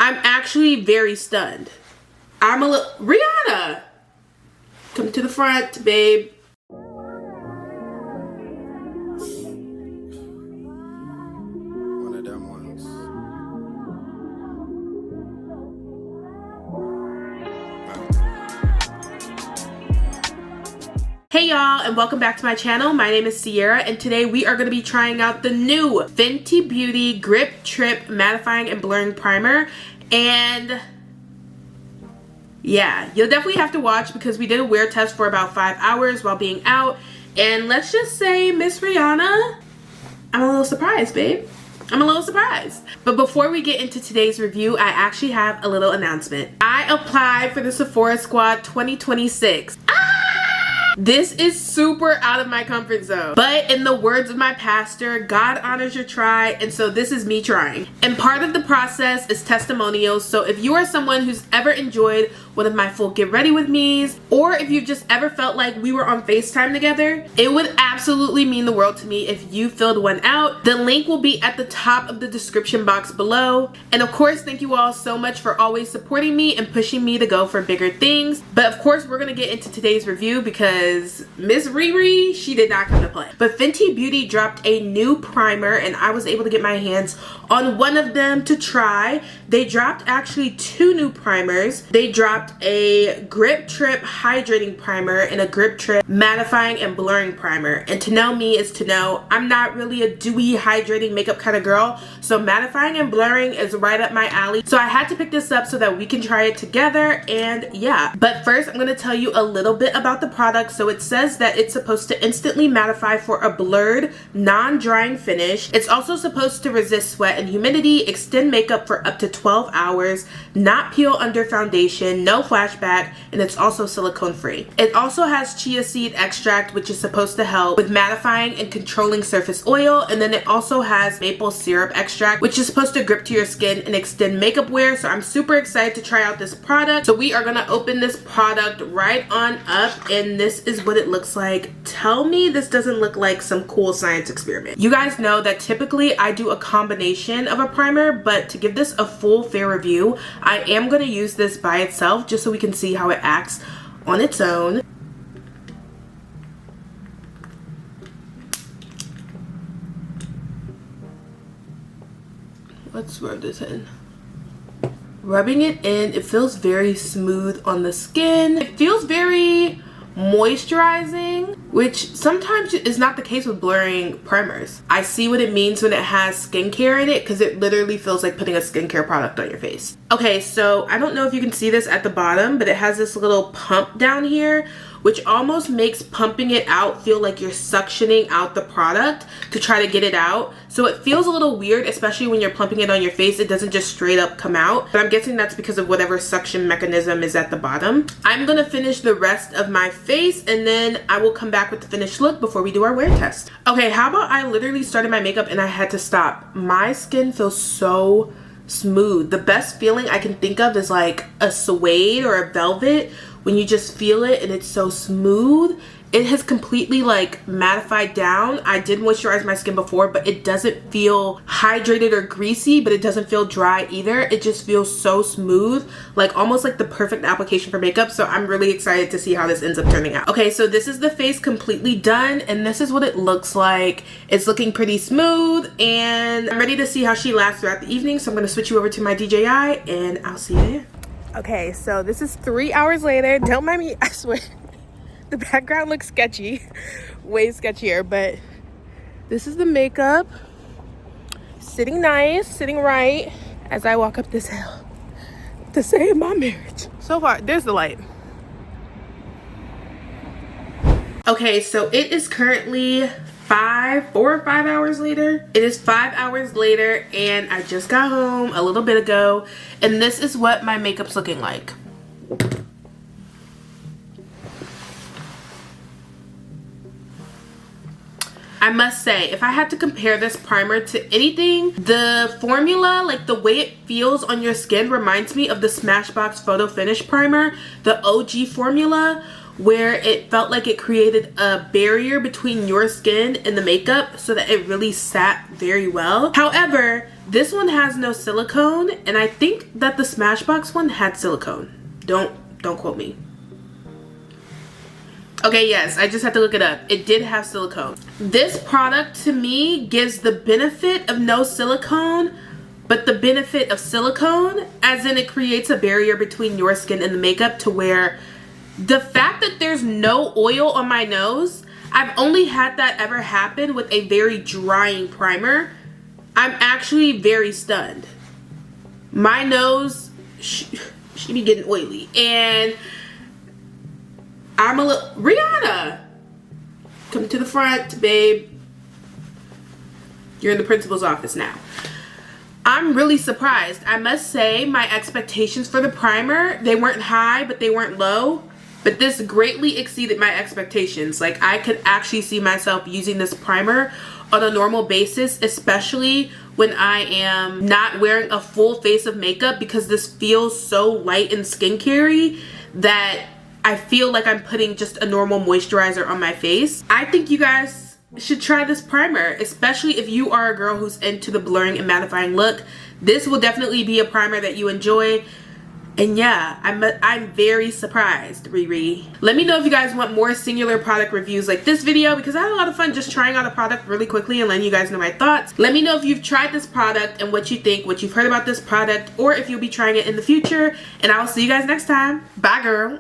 I'm actually very stunned. I'm a little... Rihanna! Come to the front, babe. One of them ones. Hey y'all, and welcome back to my channel. My name is Sierra, and today we are going to be trying out the new Fenty Beauty Grip Trip Mattifying and Blurring Primer. And yeah, you'll definitely have to watch because we did a wear test for about 5 hours while being out. And let's just say, Miss Rihanna, I'm a little surprised, babe. I'm a little surprised. But before we get into today's review, I actually have a little announcement. I applied for the Sephora Squad 2026. This is super out of my comfort zone. But in the words of my pastor, God honors your try, and so this is me trying. And part of the process is testimonials. So if you are someone who's ever enjoyed one of my full get ready with me's, or if you've just ever felt like we were on FaceTime together, it would absolutely mean the world to me if you filled one out. The link will be at the top of the description box below. And of course, thank you all so much for always supporting me and pushing me to go for bigger things. But of course, we're gonna get into today's review because Miss Riri, she did not come to play. But Fenty Beauty dropped a new primer and I was able to get my hands on one of them to try. They dropped actually 2 new primers. They dropped a Grip Trip hydrating primer and a Grip Trip mattifying and blurring primer. And to know me is to know I'm not really a dewy hydrating makeup kind of girl, so mattifying and blurring is right up my alley. So I had to pick this up so that we can try it together, and yeah. But first I'm going to tell you a little bit about the product. So it says that it's supposed to instantly mattify for a blurred, non-drying finish. It's also supposed to resist sweat and humidity, extend makeup for up to 12 hours, not peel under foundation, no flashback, and it's also silicone free. It also has chia seed extract, which is supposed to help with mattifying and controlling surface oil, and then it also has maple syrup extract, which is supposed to grip to your skin and extend makeup wear. So I'm super excited to try out this product. So we are gonna open this product right on up, and this is what it looks like. Tell me this doesn't look like some cool science experiment. You guys know that typically I do a combination of a primer, but to give this a full fair review, I am going to use this by itself just so we can see how it acts on its own. Let's rub this in. Rubbing it in, it feels very smooth on the skin. It feels very moisturizing, which sometimes is not the case with blurring primers. I see what it means when it has skincare in it because it literally feels like putting a skincare product on your face. Okay, so I don't know if you can see this at the bottom, but it has this little pump down here, which almost makes pumping it out feel like you're suctioning out the product to try to get it out. So it feels a little weird, especially when you're pumping it on your face. It doesn't just straight up come out, but I'm guessing that's because of whatever suction mechanism is at the bottom. I'm gonna finish the rest of my face and then I will come back with the finished look before we do our wear test. Okay, how about I literally started my makeup and I had to stop. My skin feels so smooth. The best feeling I can think of is like a suede or a velvet, when you just feel it and it's so smooth. It has completely like mattified down. I did moisturize my skin before, but it doesn't feel hydrated or greasy, but it doesn't feel dry either. It just feels so smooth, like almost like the perfect application for makeup. So I'm really excited to see how this ends up turning out. Okay, so this is the face completely done and this is what it looks like. It's looking pretty smooth and I'm ready to see how she lasts throughout the evening. So I'm gonna switch you over to my DJI and I'll see you there. Okay, so this is 3 hours later. Don't mind me, I swear. The background looks sketchy, way sketchier, but this is the makeup. Sitting nice, sitting right as I walk up this hill to save my marriage. So far, there's the light. Okay, so it is currently 4 or 5 hours later. It is 5 hours later and I just got home a little bit ago and this is what my makeup's looking like. I must say, if I had to compare this primer to anything, the formula, like the way it feels on your skin, reminds me of the Smashbox Photo Finish Primer, the OG formula, where it felt like it created a barrier between your skin and the makeup so that it really sat very well. However, This one has no silicone, and I think that the Smashbox one had silicone. Don't quote me. Okay, yes, I just had to look it up. It did have silicone. This product to me gives the benefit of no silicone, but the benefit of silicone, as in it creates a barrier between your skin and the makeup, to where the fact that there's no oil on my nose, I've only had that ever happen with a very drying primer. I'm actually very stunned. My nose, she be getting oily, and I'm a little, Rihanna, come to the front, babe. You're in the principal's office now. I'm really surprised. I must say my expectations for the primer, they weren't high, but they weren't low. But this greatly exceeded my expectations. Like, I could actually see myself using this primer on a normal basis, especially when I am not wearing a full face of makeup, because this feels so light and skincare-y that I feel like I'm putting just a normal moisturizer on my face. I think you guys should try this primer, especially if you are a girl who's into the blurring and mattifying look. This will definitely be a primer that you enjoy. And yeah, I'm very surprised, Riri. Let me know if you guys want more singular product reviews like this video, because I had a lot of fun just trying out a product really quickly and letting you guys know my thoughts. Let me know if you've tried this product and what you think, what you've heard about this product, or if you'll be trying it in the future. And I will see you guys next time. Bye, girl.